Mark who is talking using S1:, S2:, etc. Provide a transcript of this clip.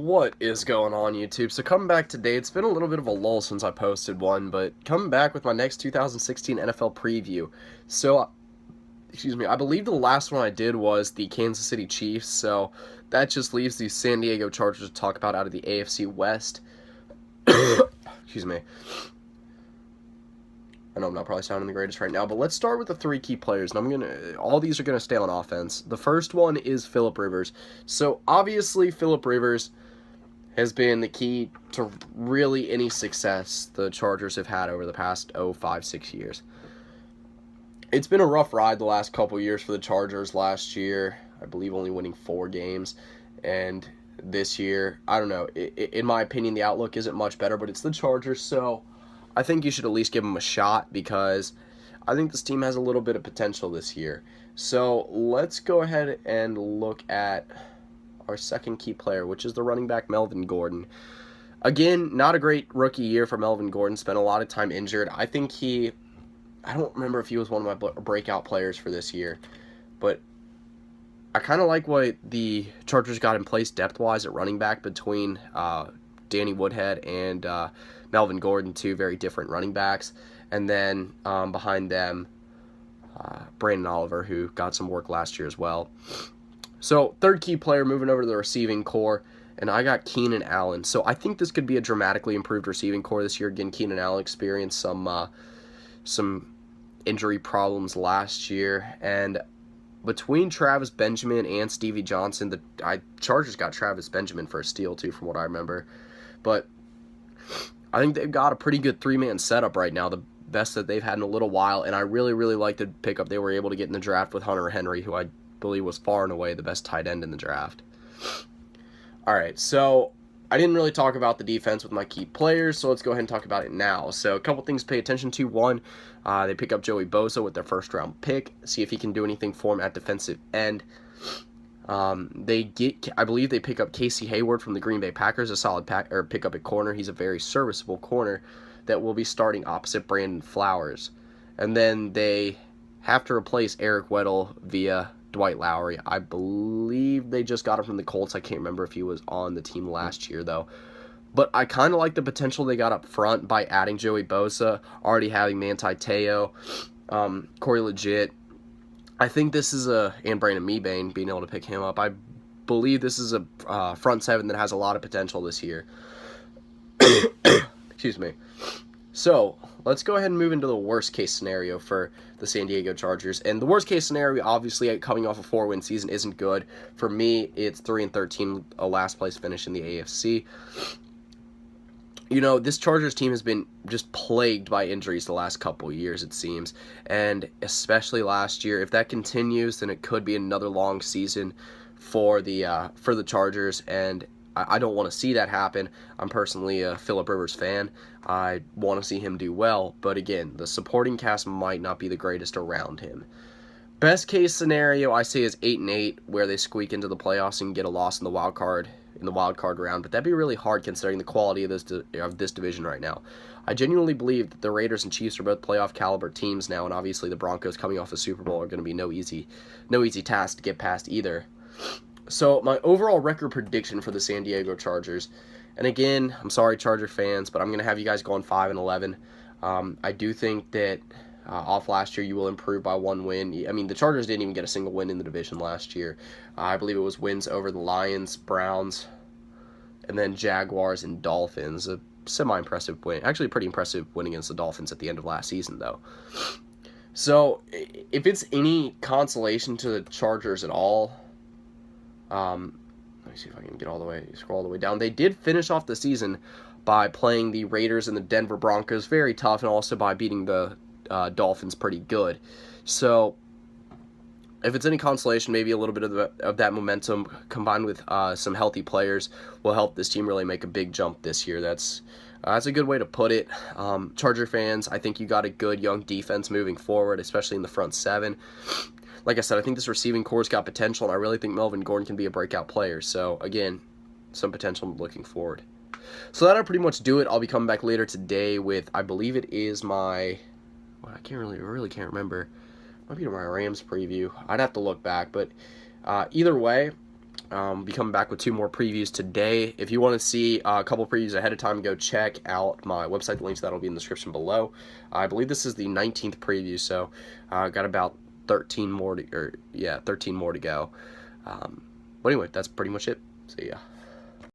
S1: What is going on, YouTube? So coming back today, it's been a little bit of a lull since I posted one, but coming back with my next 2016 NFL preview. So, excuse me, I believe the last one I did was the Kansas City Chiefs, so that just leaves the San Diego Chargers to talk about out of the AFC West. Excuse me. I know I'm not probably sounding the greatest right now, but let's start with the three key players, and all these are gonna stay on offense. The first one is Phillip Rivers. So obviously, Phillip Rivers has been the key to really any success the Chargers have had over the past 5-6 years. It's been a rough ride the last couple years for the Chargers. Last year, I believe, only winning 4 games, and this year, I don't know. In my opinion, the outlook isn't much better, but it's the Chargers, so I think you should at least give them a shot because I think this team has a little bit of potential this year. So let's go ahead and look at our second key player, which is the running back Melvin Gordon. Again, not a great rookie year for Melvin Gordon. Spent a lot of time injured. I don't remember if he was one of my breakout players for this year, but I kind of like what the Chargers got in place depth-wise at running back between Danny Woodhead and Melvin Gordon, two very different running backs. And then behind them, Brandon Oliver, who got some work last year as well. So third key player moving over to the receiving core, and I got Keenan Allen. So I think this could be a dramatically improved receiving core this year. Again, Keenan Allen experienced some injury problems last year, and between Travis Benjamin and Stevie Johnson, the Chargers got Travis Benjamin for a steal too, from what I remember. But I think they've got a pretty good 3-man setup right now, the best that they've had in a little while, and I really, really like the pickup they were able to get in the draft with Hunter Henry, who I believe was far and away the best tight end in the draft. Alright, so I didn't really talk about the defense with my key players, so let's go ahead and talk about it now. So a couple things to pay attention to. One, they pick up Joey Bosa with their first-round pick, see if he can do anything for him at defensive end. I believe they pick up Casey Hayward from the Green Bay Packers, a solid pickup at corner. He's a very serviceable corner that will be starting opposite Brandon Flowers. And then they have to replace Eric Weddle via Dwight Lowry. I believe they just got him from the Colts. I can't remember if he was on the team last year, though. But I kind of like the potential they got up front by adding Joey Bosa, already having Manti Te'o, Corey Legit. I think this is and Brandon Mebane, being able to pick him up. I believe this is a front seven that has a lot of potential this year. Excuse me. So, let's go ahead and move into the worst-case scenario for the San Diego Chargers. And the worst-case scenario, obviously, coming off a 4-win season isn't good. For me, it's 3-13, a last-place finish in the AFC. You know, this Chargers team has been just plagued by injuries the last couple of years, it seems. And especially last year. If that continues, then it could be another long season for the Chargers, and I don't want to see that happen. I'm personally a Phillip Rivers fan. I want to see him do well, but again, the supporting cast might not be the greatest around him. Best case scenario, I say, is 8-8, where they squeak into the playoffs and get a loss in the wild card round, but that'd be really hard considering the quality of this division right now. I genuinely believe that the Raiders and Chiefs are both playoff caliber teams now, and obviously the Broncos coming off the Super Bowl are going to be no easy task to get past either. So, my overall record prediction for the San Diego Chargers, and again, I'm sorry, Charger fans, but I'm going to have you guys going 5-11. I do think that off last year, you will improve by 1 win. I mean, the Chargers didn't even get a single win in the division last year. I believe it was wins over the Lions, Browns, and then Jaguars and Dolphins. A semi-impressive win. Actually, a pretty impressive win against the Dolphins at the end of last season, though. So, if it's any consolation to the Chargers at all, let me see if I can scroll all the way down. They did finish off the season by playing the Raiders and the Denver Broncos very tough, and also by beating the Dolphins pretty good. So, if it's any consolation, maybe a little bit of that momentum combined with some healthy players will help this team really make a big jump this year. That's a good way to put it. Charger fans, I think you got a good young defense moving forward, especially in the front seven. Like I said, I think this receiving core's got potential, and I really think Melvin Gordon can be a breakout player. So, again, some potential looking forward. So that'll pretty much do it. I'll be coming back later today with, I believe it is my, well, I really can't remember. Might be my Rams preview. I'd have to look back, but either way, Be coming back with 2 more previews today. If you want to see a couple previews ahead of time, go check out my website. The links to that will be in the description below. I believe this is the 19th preview, so got about 13 more to go. But anyway, that's pretty much it. See ya.